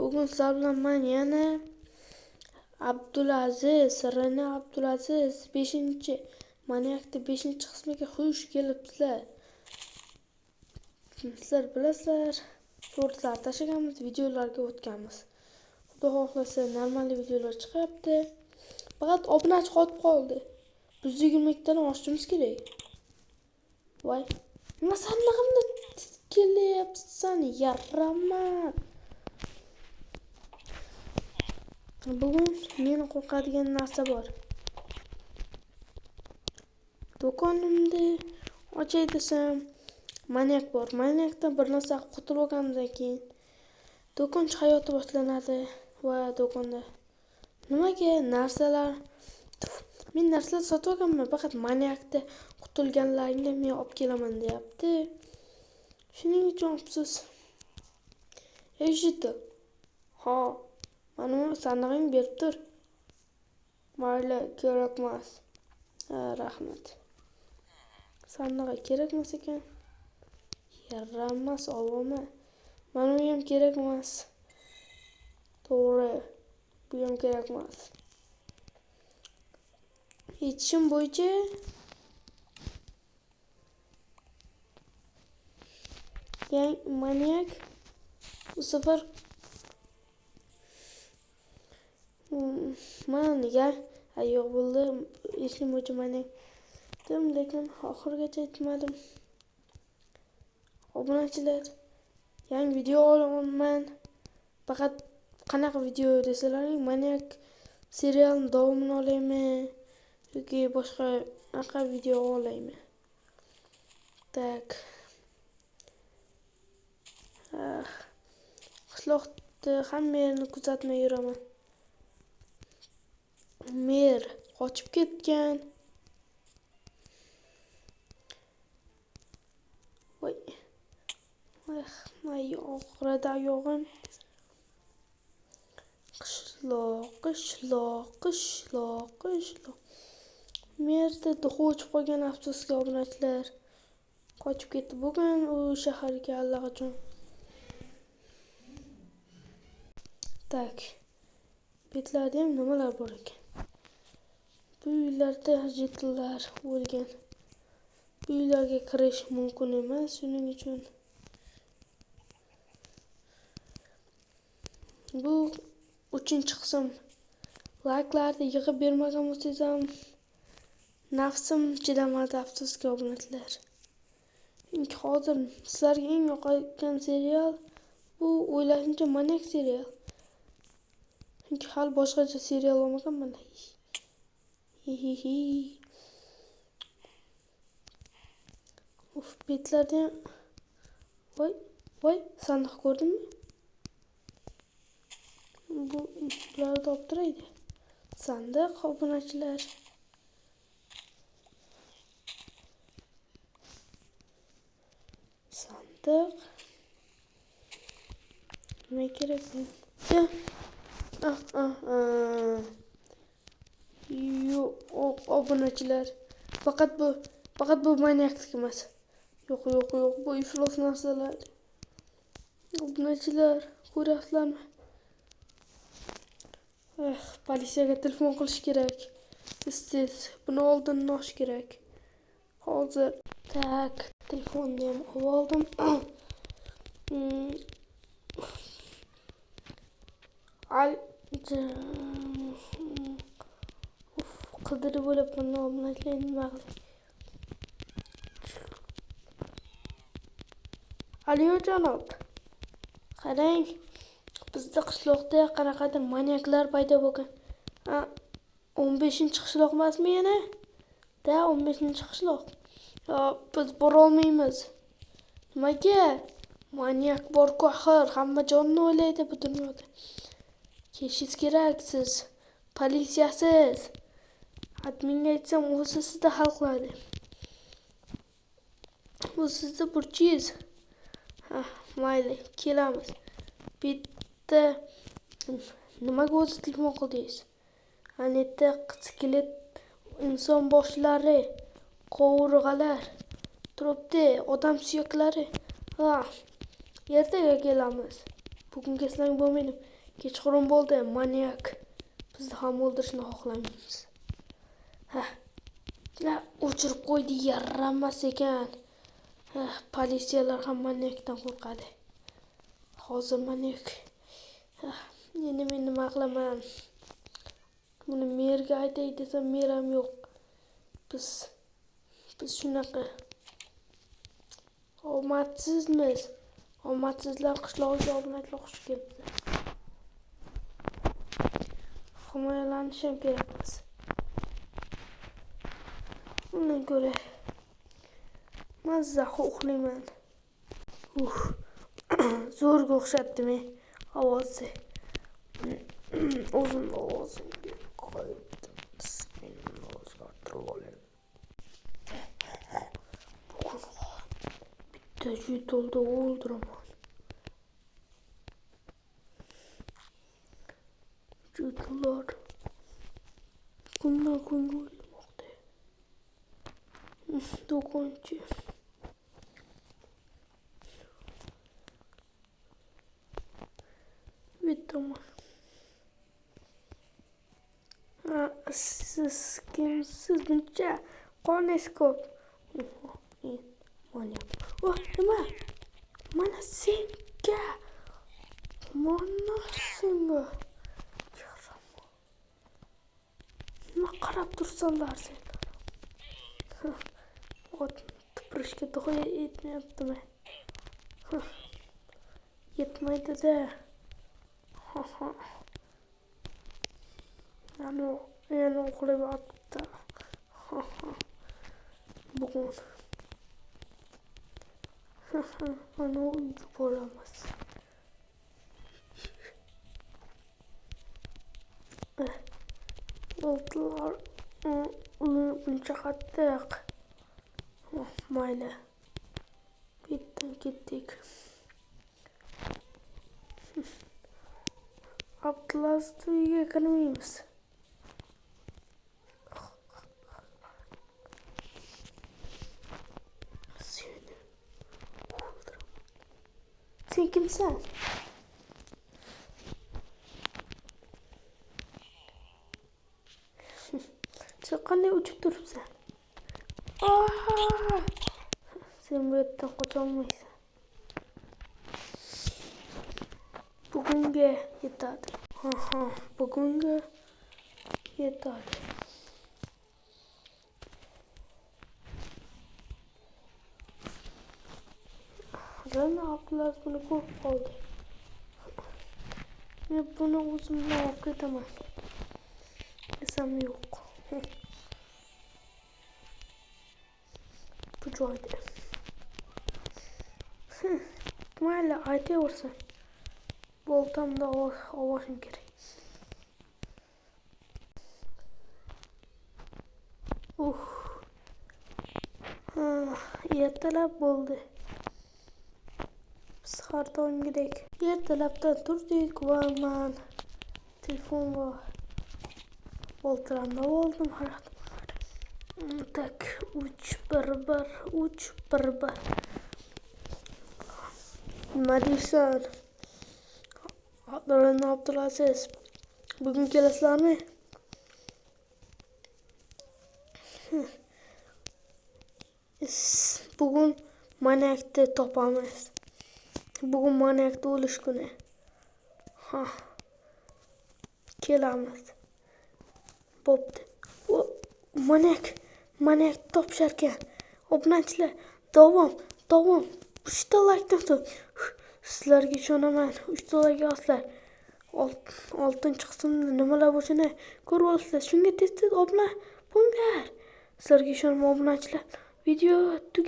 Bugun sizlar bilan men yana Abdulaziz, Rana Abdulaziz 5-chi Maniakning 5-qismiga xush kelibsizlar. Sizlar bilasizlar, shortlar tashlaganmiz, videolarga o'tganmiz. Xudo xohlasa normal videolar chiqyapti. Faqat obunachi qotib qoldi. 120 tani oshimiz kerak. Voy, nima sandig'imda kelyapsan, yaraman. Bugun meni qo'rqadigan narsa bor. Do'konimni ochay desam, maniak bor. Maniakdan bir narsa qutulib olgandan keyin do'konchi hayoti boshlanadi va do'konda nimaga narsalar men narsalar sotib olganman, faqat maniakda qutulganlaringni men olib kelaman deyapti. Shuning uchun afsus. Eshitdi. Ha, mana sandig'ingni berib tur. Mayli, kerak emas. Rahmat. Sandig'i kerakmas ekan. Yaramas olma. Mana bu ham kerak emas. To'g'ri. Bu ham kerak emas. Yetishim bo'yicha maniak bu safar yo'q bo'ldi. Yetishim bo'yicha maniak dedim, lekin oxirigacha yetmadim. Obunachilar, yangi video olaman. Faqat qanaqa video desalaring, maniak serialning davomini olayman yoki boshqa anaqa video olayman. Tak. Qishloqda hamma yerni kuzatmay yuraman. Mer qochib ketgan. Voy. Og'rida oyog'im. Qishloq. Merda qochib qolgan, afsuski obunachilar. Qochib ketdi bugun u shaharga allaqachon. Tak. Betlarda ham nimalar bor ekan? Bu uylarda jetllar bo'lgan. Bu uylarga kirish mumkin emas, shuning uchun bu 3-qism. Layklarni yig'ib bermagan bo'lsangiz ham nafsim chidamadi, afsuski obunachilar. Chunki hozir sizlarga eng yoqadigan serial bu o'ylashimcha Maniak serial. Chunki hali boshqacha serial olmaganman. Betlarda voy, sandiq ko'rdimmi? Bularni olib turaydi. Sandiq, obunachilar. Sandiq. Nima kerak bu? Yo'q, obunachilar. Faqat bu maniaklik emas. Yo'q, bu iflos narsalar. Obunachilar, ko'ryapsizlarmi? Politsiyaga telefon qilish kerak. Tez, buni oldindan olish kerak. Hozir. Tak, telefonni ham oldim. Qidirib bo'libman, obunachilar nima qildi? Aliyo janob. Qarang, bizda qishloqda qanaqadir maniaklar paydo bo'lgan. 15-qishloq emasmi yana? 15-qishloq. Biz bora olmaymiz. Nimaga? Maniak bor-ku axir, hamma jonni o'ylaydi bu dunyoda. Kelishingiz kerak siz. Politsiyasiz. Adminga aytsam, u sizda hal qiladi. Bu sizda burchingiz. Mayli, kelamiz. Bitta nimaga o'zi telefon qildingiz? Anetta skelet inson boshlari, qovurg'alar turibdi, odam suyaklari. Ertaga kelamiz. Bugun kelsam bo'lmaydi. Kechqurun bo'ldi, manyak bizni ham o'ldirishni xohlamaymiz. O'chirib qo'ydi, yaramas ekan. Politsiyalar ham manyakdan qo'rqadi. Hozir manyak. Endi men nima qilaman? Buni merga aytay desam, mer ham yo'q. Biz shunaqa omadsizmiz. Omadsizlar qishlog'iga obunachilar xush kelibdi. Himoyalanish ham kerakmiz. Undan ko'ra mazza uxlayman. Zo'rga o'xshatdimi ovozi? O'zim ovozimga qo'ydim. Bugun bitta yutolda o'ldiraman. Jutlar kundan kunga o'lmoqda. Do'konchi. Bittaman. Siz kimsiz? Buncha qoningiz ko'p. Manyak. Nima? Mana senga. Nima qarab tursanlar sen? Tupurishga doya etmayaptimi? Yetmaydi-da. Yana uxlayapti. Bugun. Ana uyga boramiz. Oltilar buncha qattiq. Mayli. Bittan ketdik. Abdulaziz uyiga kirmaymiz. Sen kimsan? Sen qanday uchib turibsan? Sen bu yerdan qocholmaysan. Bugunga yetadi. Bugunga yetadi. Rana Abdulaziz buni ko'rib qoldi. Men buni o'zim bilan olib ketaman. Desam yo'q. Bu joyda. Mayli, aytaversin. Boltamda ovozim kerak. Ertalab bo'ldi. Biz har doimgidek ertalabdan turdik va men telefon va boltalarni oldim. Tak 311. Nima deysan? Abdulaziz, bugun kelasizlarmi? Bugun manyakni topamiz. Bugun manyakni o'lish kuni. Kelamiz. Bo'pti. Manyak topishar ekan. Obunachilar, davom. 3 ta laykdan so'ng sizlarga ishonaman. 3 ta layk oslar. 6-qismda nimalar bo'lishini ko'rib olasiz. Shunga tez obuna bo'linglar. Sizlarga ishonaman obunachilar. Video tugagan.